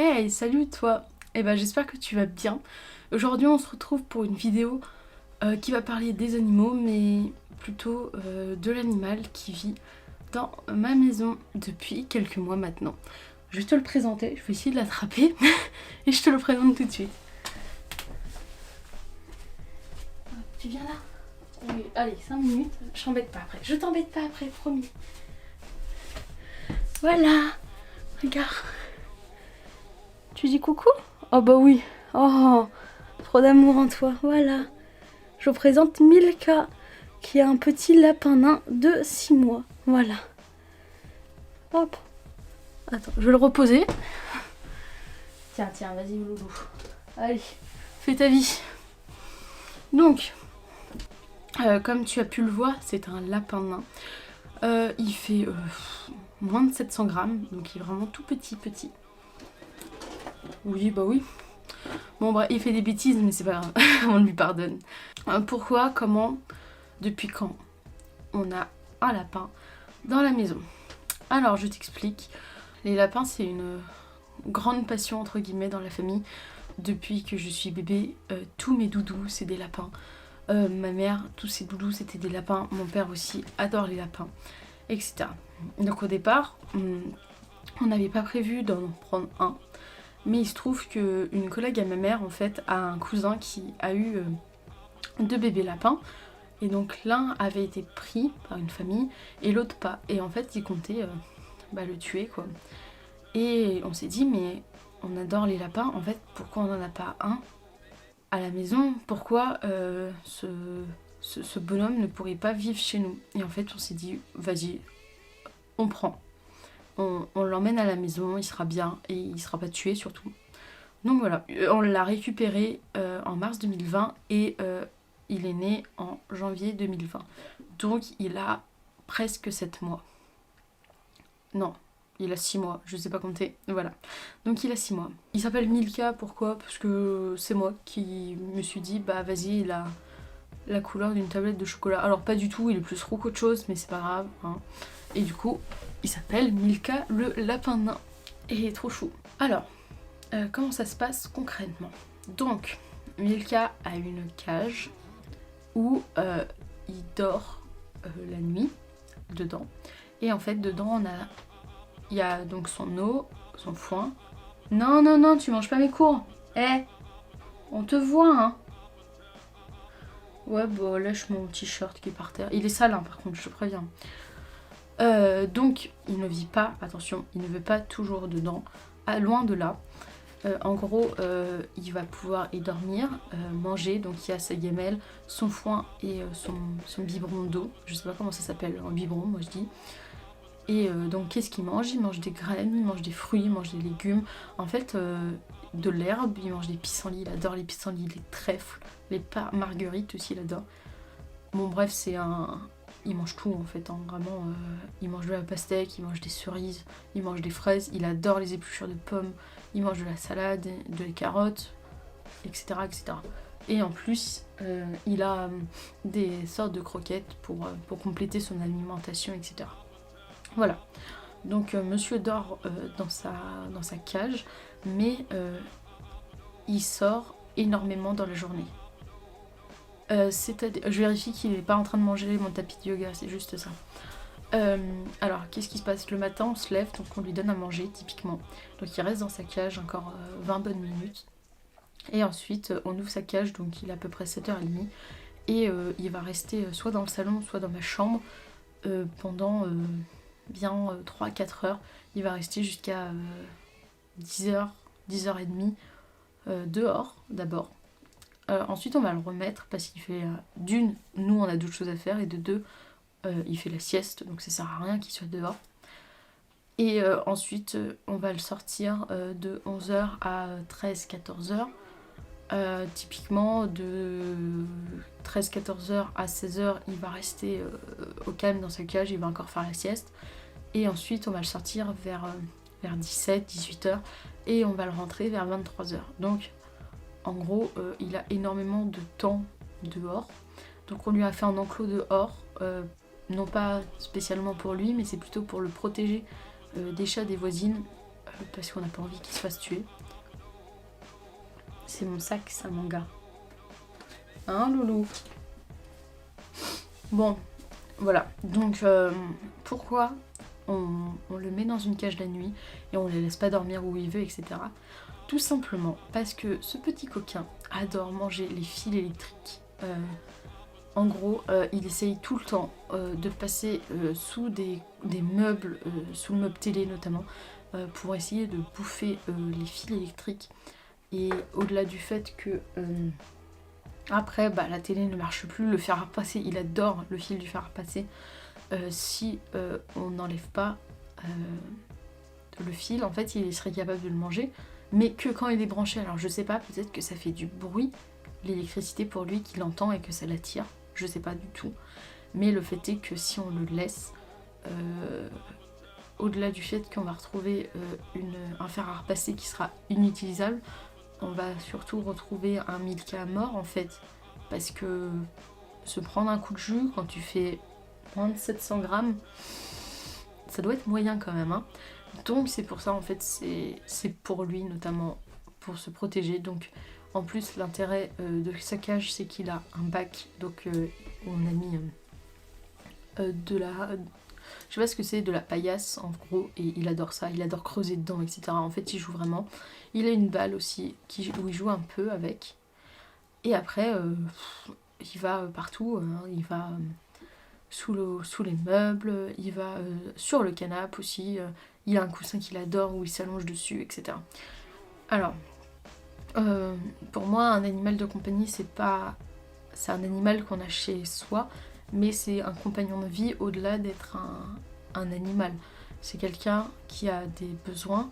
Hey, salut toi! Eh ben j'espère que tu vas bien. Aujourd'hui on se retrouve pour une vidéo qui va parler des animaux, mais plutôt de l'animal qui vit dans ma maison depuis quelques mois maintenant. Je vais te le présenter, je vais essayer de l'attraper et je te le présente tout de suite. Tu viens là? Oui, allez, 5 minutes, je t'embête pas après. Je t'embête pas après, promis. Voilà, regarde. Tu dis coucou? Oh bah oui. Oh, trop d'amour en toi. Voilà. Je vous présente Milka, qui est un petit lapin nain de 6 mois. Voilà. Hop. Attends, je vais le reposer. Tiens, tiens, vas-y, loulou. Allez, fais ta vie. Donc, comme tu as pu le voir, c'est un lapin nain. Il fait moins de 700 grammes, donc il est vraiment tout petit, petit. Oui, bah oui. Bon, bref, il fait des bêtises, mais c'est pas grave, on lui pardonne. Pourquoi, comment, depuis quand on a un lapin dans la maison? Alors, je t'explique. Les lapins, c'est une grande passion, entre guillemets, dans la famille. Depuis que je suis bébé, tous mes doudous, c'est des lapins. Ma mère, tous ses doudous, c'était des lapins. Mon père aussi adore les lapins, etc. Donc au départ, on n'avait pas prévu d'en prendre un. Mais il se trouve qu'une collègue à ma mère, en fait, a un cousin qui a eu 2 bébés lapins. Et donc l'un avait été pris par une famille et l'autre pas. Et en fait, ils comptaient le tuer, quoi. Et on s'est dit, mais on adore les lapins, en fait, pourquoi on n'en a pas un à la maison? Pourquoi ce bonhomme ne pourrait pas vivre chez nous? Et en fait, on s'est dit, vas-y, on prend. On l'emmène à la maison, il sera bien et il sera pas tué surtout. Donc voilà, on l'a récupéré en mars 2020 et il est né en janvier 2020. Donc il a presque 7 mois. Non, il a 6 mois, je sais pas compter. Voilà. Donc il a 6 mois. Il s'appelle Milka, pourquoi? Parce que c'est moi qui me suis dit, bah vas-y, il a la couleur d'une tablette de chocolat. Alors pas du tout, il est plus roux qu'autre chose, mais c'est pas grave, hein. Et du coup, il s'appelle Milka le lapin nain. Et il est trop chou. Alors, comment ça se passe concrètement? Donc, Milka a une cage où il dort la nuit dedans. Et en fait, dedans, il y a donc son eau, son foin. Non, non, non, tu manges pas mes cours. Eh, on te voit, hein. Ouais, bah lâche mon t-shirt qui est par terre. Il est sale, hein, par contre, je te préviens. Donc, il ne vit pas, attention, il ne veut pas toujours dedans. Loin de là. En gros, il va pouvoir y dormir, manger, donc il y a sa gamelle, son foin et son biberon d'eau. Je sais pas comment ça s'appelle, un biberon, moi je dis. Et donc, qu'est-ce qu'il mange? Il mange des graines, il mange des fruits, il mange des légumes. En fait, de l'herbe, il mange des pissenlits, il adore les pissenlits, les trèfles, les marguerites aussi, il adore. Bon, bref, il mange tout en fait, hein, vraiment. Il mange de la pastèque, il mange des cerises, il mange des fraises, il adore les épluchures de pommes, il mange de la salade, de les carottes, etc. etc. Et en plus, il a des sortes de croquettes pour compléter son alimentation, etc. Voilà. Donc monsieur dort dans sa cage, mais il sort énormément dans la journée. Je vérifie qu'il n'est pas en train de manger mon tapis de yoga, c'est juste ça. Alors, qu'est-ce qui se passe? Le matin, on se lève, donc on lui donne à manger, typiquement. Donc il reste dans sa cage encore 20 bonnes minutes. Et ensuite, on ouvre sa cage, donc il a à peu près 7h30. Et il va rester soit dans le salon, soit dans ma chambre pendant bien 3-4 heures. Il va rester jusqu'à 10h, 10h30 dehors d'abord. Ensuite, on va le remettre parce qu'il fait d'une, nous on a d'autres choses à faire, et de deux, il fait la sieste, donc ça sert à rien qu'il soit dehors. Et ensuite, on va le sortir de 11h à 13-14h. Typiquement, de 13-14h à 16h, il va rester au calme dans sa cage, il va encore faire la sieste. Et ensuite, on va le sortir vers 17-18h et on va le rentrer vers 23h. Donc, en gros, il a énormément de temps dehors. Donc on lui a fait un enclos dehors, non pas spécialement pour lui, mais c'est plutôt pour le protéger des chats des voisines. parce qu'on n'a pas envie qu'il se fasse tuer. C'est mon sac, ça, mon gars. Hein, loulou? Bon, voilà. Donc, pourquoi on le met dans une cage la nuit et on ne le laisse pas dormir où il veut, etc. Tout simplement parce que ce petit coquin adore manger les fils électriques. En gros, il essaye tout le temps de passer sous des meubles, sous le meuble télé notamment, pour essayer de bouffer les fils électriques. Et au-delà du fait que après la télé ne marche plus, le fer à repasser, il adore le fil du fer à repasser. Si on n'enlève pas le fil, en fait il serait capable de le manger, mais que quand il est branché. Alors je sais pas, peut-être que ça fait du bruit, l'électricité pour lui, qu'il entend et que ça l'attire, je sais pas du tout. Mais le fait est que si on le laisse, au-delà du fait qu'on va retrouver un fer à repasser qui sera inutilisable, on va surtout retrouver un Milka mort en fait, parce que se prendre un coup de jus quand tu fais moins de 700 grammes, ça doit être moyen quand même, hein. Donc c'est pour ça en fait, c'est pour lui notamment, pour se protéger. Donc en plus l'intérêt de sa cage, c'est qu'il a un bac, donc on a mis de la... Je sais pas ce que c'est, de la paillasse en gros, et il adore ça, il adore creuser dedans, etc. En fait il joue vraiment. Il a une balle aussi où il joue un peu avec. Et après il va partout, il va sous les meubles, il va sur le canapé aussi, il a un coussin qu'il adore où il s'allonge dessus, etc. Alors, pour moi un animal de compagnie c'est un animal qu'on a chez soi, mais c'est un compagnon de vie au-delà d'être un animal. C'est quelqu'un qui a des besoins,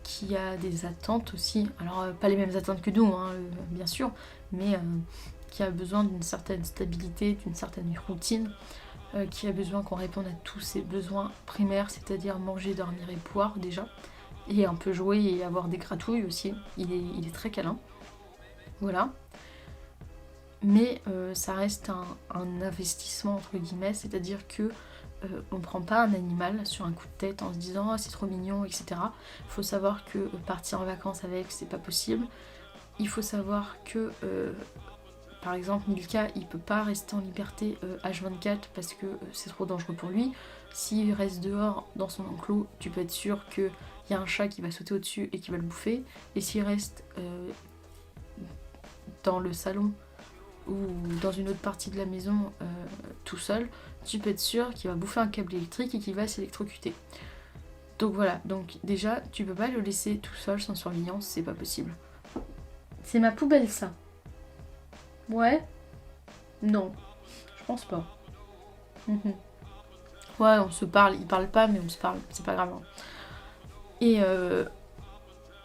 qui a des attentes aussi. Alors pas les mêmes attentes que nous, hein, bien sûr, mais qui a besoin d'une certaine stabilité, d'une certaine routine, qui a besoin qu'on réponde à tous ses besoins primaires, c'est-à-dire manger, dormir et boire déjà, et un peu jouer et avoir des gratouilles aussi. Il est très câlin. Voilà. Mais ça reste un investissement entre guillemets, c'est-à-dire que on ne prend pas un animal sur un coup de tête en se disant oh, c'est trop mignon, etc. Il faut savoir que partir en vacances avec, c'est pas possible. Il faut savoir que par exemple Milka, il peut pas rester en liberté H24 parce que c'est trop dangereux pour lui. S'il reste dehors dans son enclos, tu peux être sûr qu'il y a un chat qui va sauter au-dessus et qui va le bouffer. Et s'il reste dans le salon ou dans une autre partie de la maison tout seul, tu peux être sûr qu'il va bouffer un câble électrique et qu'il va s'électrocuter. Donc voilà, donc déjà tu peux pas le laisser tout seul sans surveillance, c'est pas possible. C'est ma poubelle ça. Ouais? Non, je pense pas. Ouais, on se parle, il parle pas mais on se parle, c'est pas grave. Et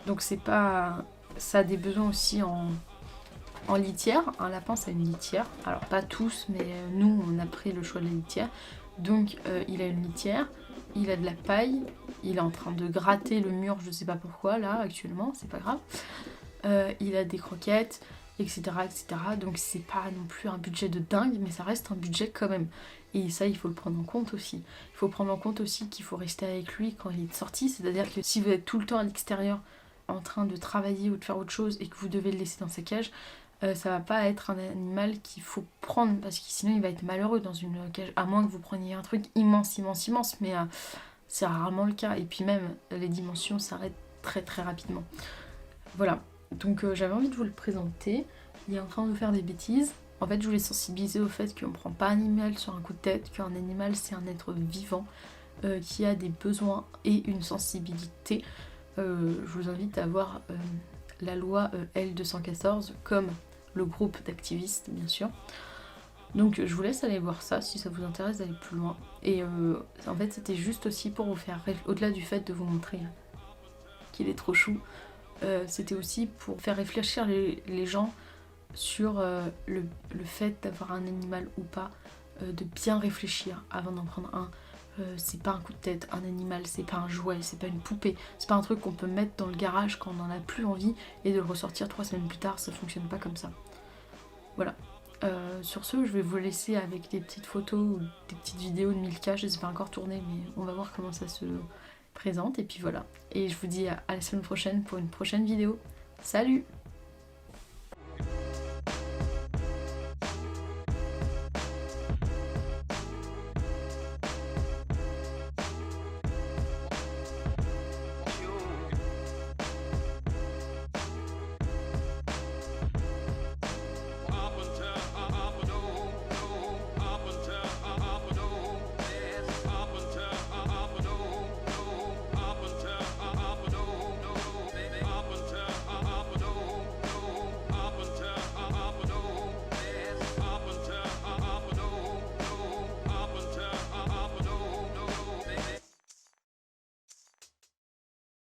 donc c'est pas... Ça a des besoins aussi en litière. Un lapin ça a une litière, alors pas tous mais nous on a pris le choix de la litière. Donc il a une litière, il a de la paille, il est en train de gratter le mur, je sais pas pourquoi là actuellement, c'est pas grave. Il a des croquettes, etc., etc. Donc c'est pas non plus un budget de dingue, mais ça reste un budget quand même. Et ça, il faut le prendre en compte aussi. Il faut prendre en compte aussi qu'il faut rester avec lui quand il est sorti, c'est-à-dire que si vous êtes tout le temps à l'extérieur en train de travailler ou de faire autre chose et que vous devez le laisser dans sa cage, ça va pas être un animal qu'il faut prendre parce que sinon il va être malheureux dans une cage, à moins que vous preniez un truc immense, mais c'est rarement le cas. Et puis même, les dimensions s'arrêtent très très rapidement. Voilà. Donc j'avais envie de vous le présenter. Il est en train de faire des bêtises. En fait, je voulais sensibiliser au fait qu'on ne prend pas un animal sur un coup de tête, qu'un animal c'est un être vivant qui a des besoins et une sensibilité. Je vous invite à voir la loi L214 comme le groupe d'activistes, bien sûr. Donc je vous laisse aller voir ça si ça vous intéresse d'aller plus loin. Et en fait, c'était juste aussi pour vous faire, au-delà du fait de vous montrer qu'il est trop chou, c'était aussi pour faire réfléchir les gens sur le fait d'avoir un animal ou pas, de bien réfléchir avant d'en prendre un. C'est pas un coup de tête, un animal, c'est pas un jouet, c'est pas une poupée, c'est pas un truc qu'on peut mettre dans le garage quand on en a plus envie et de le ressortir 3 semaines plus tard, ça fonctionne pas comme ça. Voilà. Sur ce, je vais vous laisser avec des petites photos ou des petites vidéos de Milka, je les ai pas encore tournées, mais on va voir comment ça se présente et puis voilà. Et je vous dis à la semaine prochaine pour une prochaine vidéo. Salut!